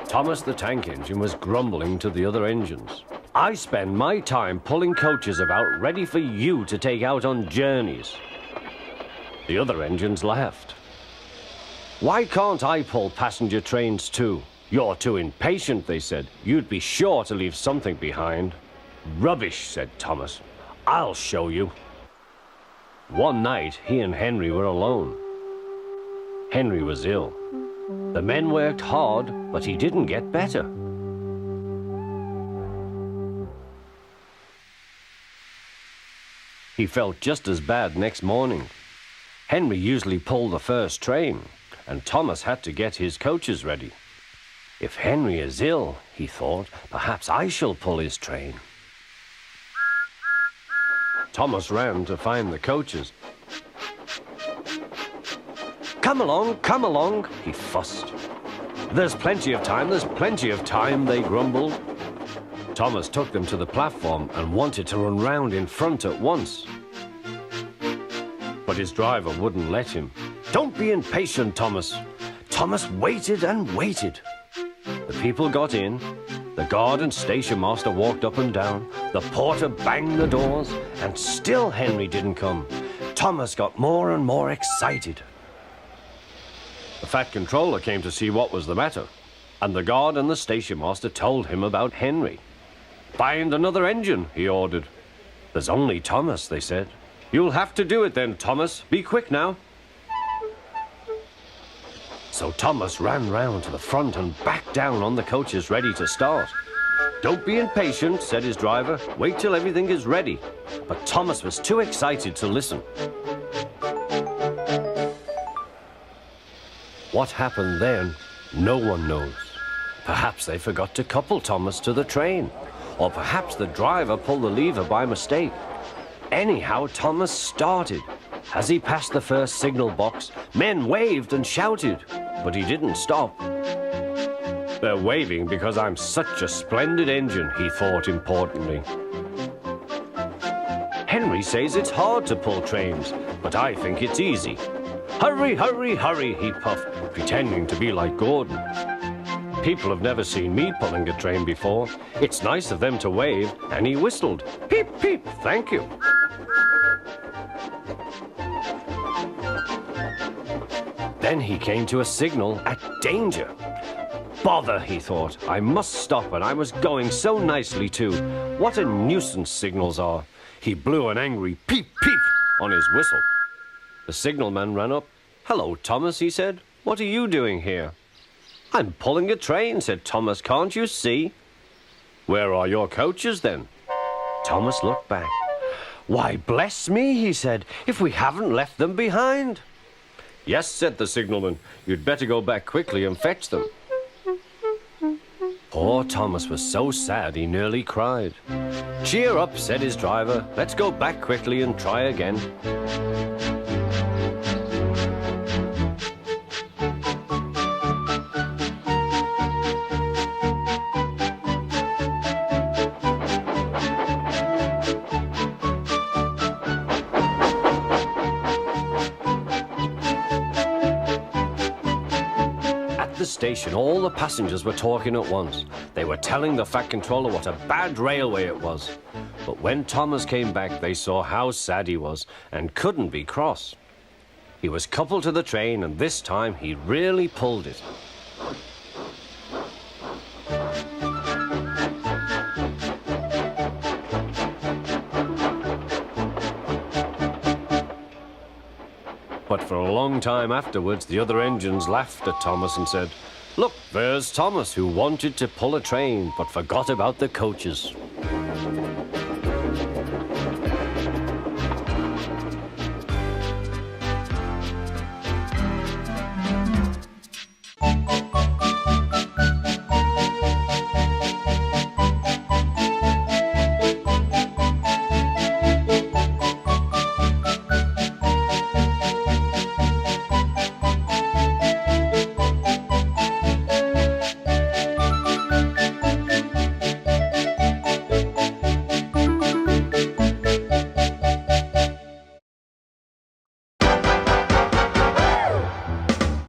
Thomas the tank engine was grumbling to the other engines. I spend my time pulling coaches about ready for you to take out on journeys. The other engines laughed. Why can't I pull passenger trains too? You're too impatient, they said. You'd be sure to leave something behind. Rubbish, said Thomas. I'll show you. One night, he and Henry were alone. Henry was ill. The men worked hard, but he didn't get better. He felt just as bad next morning. Henry usually pulled the first train, and Thomas had to get his coaches ready. If Henry is ill, he thought, perhaps I shall pull his train. Thomas ran to find the coaches. Come along, he fussed. There's plenty of time, they grumbled. Thomas took them to the platform and wanted to run round in front at once. But his driver wouldn't let him. Don't be impatient, Thomas. Thomas waited and waited. The people got in. The guard and station master walked up and down. The porter banged the doors, and still Henry didn't come. Thomas got more and more excited. The Fat Controller came to see what was the matter, and the guard and the station master told him about Henry. Find another engine, he ordered. There's only Thomas, they said. You'll have to do it then, Thomas. Be quick now. So Thomas ran round to the front and back down on the coaches ready to start. Don't be impatient, said his driver. Wait till everything is ready. But Thomas was too excited to listen. What happened then, no one knows. Perhaps they forgot to couple Thomas to the train, or perhaps the driver pulled the lever by mistake. Anyhow, Thomas started. As he passed the first signal box, men waved and shouted, but he didn't stop. They're waving because I'm such a splendid engine, he thought importantly. Henry says it's hard to pull trains, but I think it's easy. Hurry, hurry, hurry, he puffed, pretending to be like Gordon. People have never seen me pulling a train before. It's nice of them to wave, and he whistled. Peep, peep, thank you. Then he came to a signal at danger. Bother, he thought. I must stop, and I was going so nicely too. What a nuisance signals are. He blew an angry peep, peep on his whistle. The signalman ran up. Hello, Thomas, he said. What are you doing here? I'm pulling a train, said Thomas. Can't you see? Where are your coaches, then? Thomas looked back. Why, bless me, he said, if we haven't left them behind. Yes, said the signalman. You'd better go back quickly and fetch them. Poor Thomas was so sad he nearly cried. Cheer up, said his driver. Let's go back quickly and try again. The station, all the passengers were talking at once. They were telling the Fat Controller what a bad railway it was. But when Thomas came back, they saw how sad he was and couldn't be cross. He was coupled to the train, and this time he really pulled it. But for a long time afterwards, the other engines laughed at Thomas and said, Look, there's Thomas, who wanted to pull a train but forgot about the coaches.